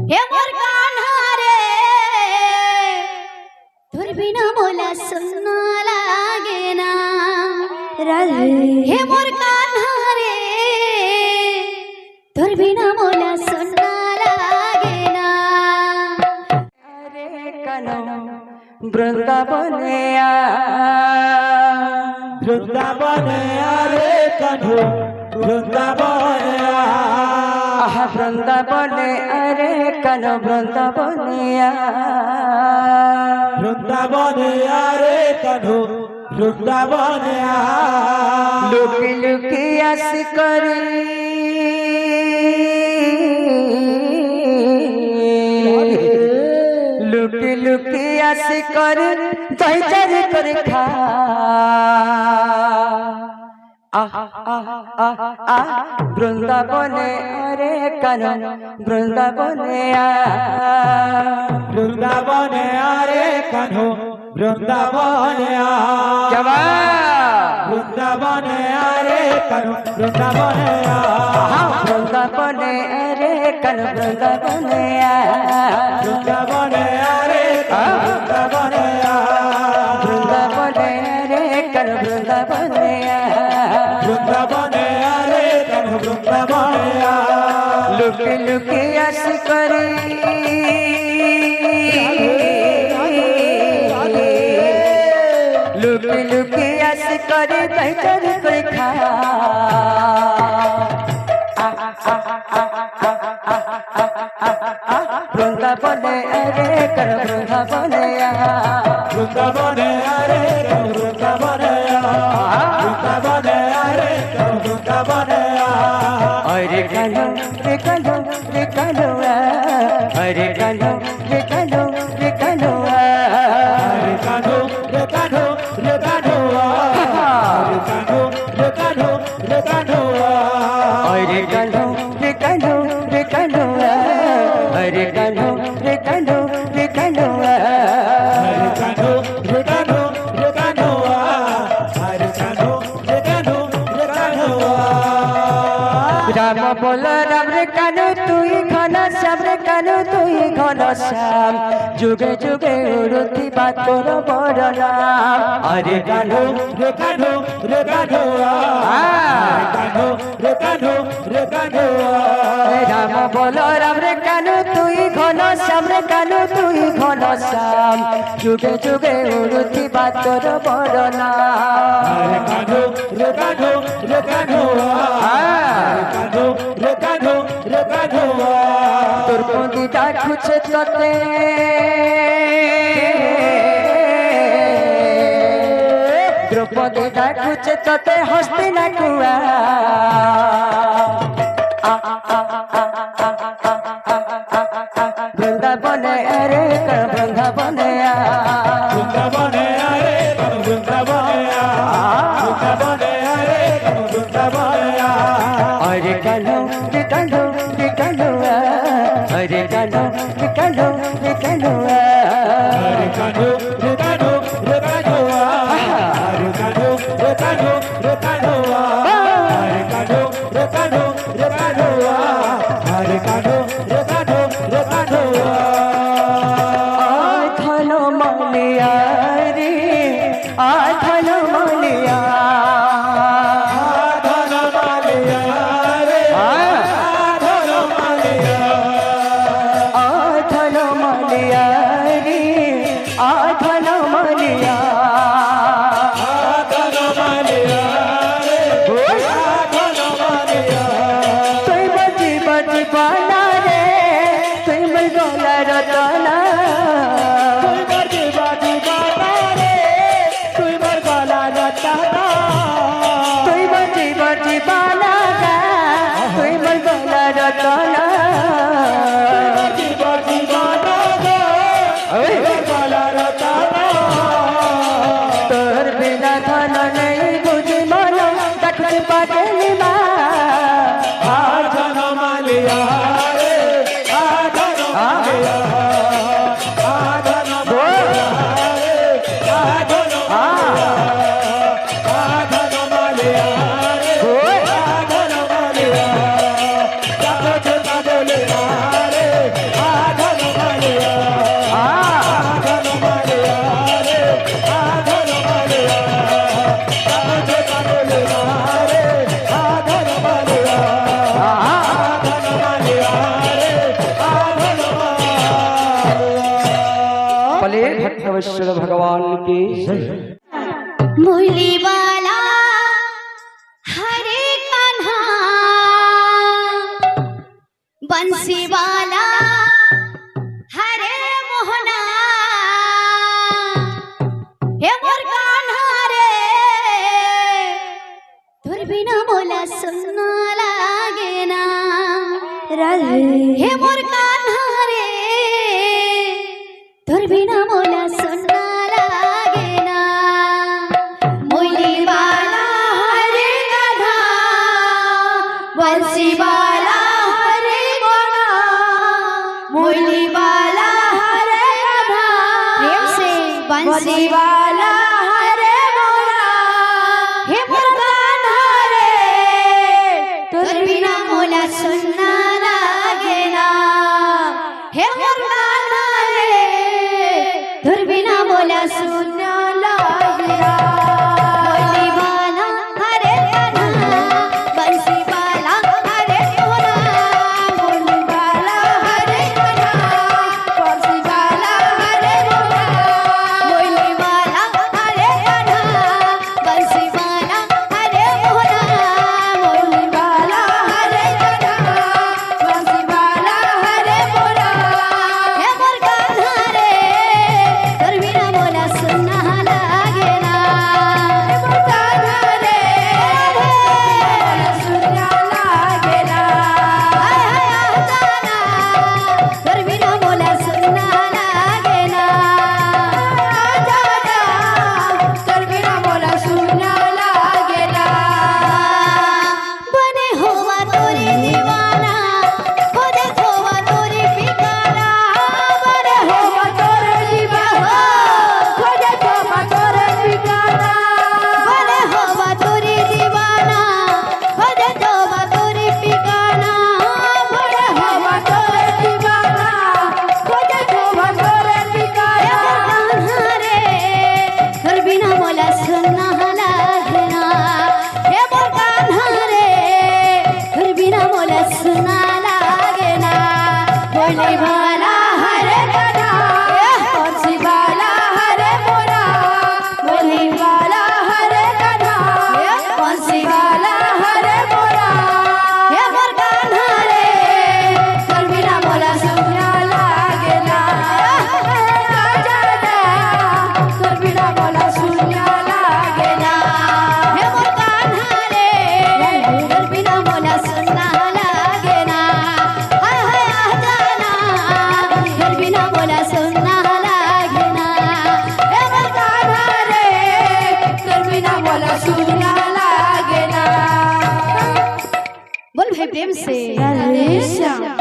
হে মোর কান্হা রে তোর বিনা মোলা সোনা লাগে না রাধে হে মোর কান্হা রে তোর বিনা মোলা সোনা লাগে না আরে কানো বৃন্দাবনে বৃন্দাবনে আরে কানু বৃন্দাবনে বৃন্দাবনে আরে কানো বৃন্দাবনে বৃন্দাবনে আরে কানু বৃন্দাবনে লুকি লুকি আস করি লুকি লুকি আস করি দইচার করে খা বৃন্দাবনে আরে কানো বৃন্দাবনে বৃন্দাবনে আরে কানু বৃন্দাবনে বৃন্দাবনে আরে কানু বৃন্দাবনে বৃন্দাবনে আরে কানো বৃন্দাবনে বৃন্দাবনে আরে বৃন্দাবনে বৃন্দাবনে আরে কানো বৃন্দাবনে বৃন্দাবনে আরে কানু বৃন্দাবনে লুকি লুকি আস করি লুকি লুকি আস করে দইচার করে খা বৃন্দাবনে আরে কানো বৃন্দাবনে বৃন্দাবনে আরে কানু বৃন্দাবনে বৃন্দাবনে আরে কানু বৃন্দাবনে अरे कानो रे कानो रे कानो अरे कानो रे कानो रे कानो রে কানু রে কানু রে কানু রে কানু রে কানু রে কানু अरे कानो रे कानो रे कानो अरे कानो रे कानो रे कानो রে কানু রে কানু রে কানু রে কানু রে কানু রে কানু राम बोल राम रे कानो तुई घन श्याम रे कानो तुई घन श्याम जुगे जुगे उड़ती बात तोर बड़ नाम अरे कानो রে কানু রে কানু রে কানু রে কানু राम बोलो राम रे कानो तुई घन श्याम रे कानो तुई घन श्याम जुगे जुगे उड़ती बात तोर बड़ नाम রে কানু রে কানু রে কানু রে কানু রে কানু তোর পন্দি ডাকুছে তোতে দ্রৌপদী ডাকুছে তোতে হস্তি না কুয়া বৃন্দাবনে আরে বৃন্দাবনে বৃন্দাবনে আরে কানু বৃন্দাবনে বৃন্দাবনে আরে কানু বৃন্দাবনে अरे कानो रे कानो रे कानो अरे कानो रे कानो रे कानो রে কানু রে কানু রে কানু রে কানু রে কানু রে কানু রে কানু রে কানু রে কানু রে কানু রে কানু রে কানু आधन मलिया रे आधन मलिया ধন মালিয়া রে ধন মালিয়া आधन मलिया रे आधन मलिया ধন মালিয়া রে ধন মালিয়া तुई बजी बजी बाना रे तुई मल गोला रतना তুই বাজি বাজি বাবা রে তুই মর গলা রতানা तुई बजी बजी बाना गा तुई मल गोला रतना বাজি বাজি বাবা রে তুই মর গলা রতানা तोर बिना धन नहीं बुझी मन दखते पाटली मा ধন মালিয়া রে ধন মালিয়া भट्टवेश्वर भगवान की मुरली वाला हरे कान्हा बंसी वाला हरे मोहना हे मोर कान्हा रे तोर बिना बोला सुनना लागे ना राधे हे मोर कान्हा रे तोर बिना बोला सुनना लागे ना मुरली वाला हरे कान्हा बंसी वाला हरे मोहना मुरली वाला हरे कान्हा प्रेम से बंसी वाला हरे मोहना हे मोर कान्हा रे तोर बिना बोला सुनना लागे ना हे मोर कान्हा रे तोर बिना बोला सुनना लागे ना मुरली वाला हरे कान्हा बंसी वाला हरे मोहना मुरली वाला हरे कान्हा बंसी वाला हरे मोहना मुरली वाला हरे कान्हा बंसी वाला हरे मोहना मुरली वाला हरे कान्हा बंसी वाला हरे मोहना हे मोर कान्हा रे तोर बिना बोला सुनना लागे ना हे मोर कान्हा रे बोला सुनना लागे ना हाय हाय आजाना तोर बिना बोला सुनना लागे ना आजाना तोर बिना बोला सुनना लागे ना बने होवा तोरे दीवाना खोदे खोवा तोरे पिकारा बने होवा तोरे दीवाना खोदे खोवा तोरे पिकारा बने होवा तोरे दीवाना खोदे खोवा तोरे पिकारा बने होवा तोरे दीवाना खोदे खोवा तोरे पिकारा कान्हा रे तोर बिना बोला सुनना लागे ना हे मोर कान्हा रे तोर बिना बोला सुनना लागे ना मुरली वाला हरे कान्हा बंसी वाला हरे मोहना मुरली वाला हरे कान्हा बंसी वाला हरे मोहना हे मोर कान्हा रे तोर बिना बोला सुनना लागे ना आजाना तोर बिना बोला सुनना लागे ना हे मोर कान्हा रे तोर बिना बोला सुनना लागे ना हाय हाय आजाना तोर बिना बोला सुनना लागे ना हे मोर कान्हा रे तोर बिना बोला सुनना लागे ना बोल भाई प्रेम से राधे श्याम।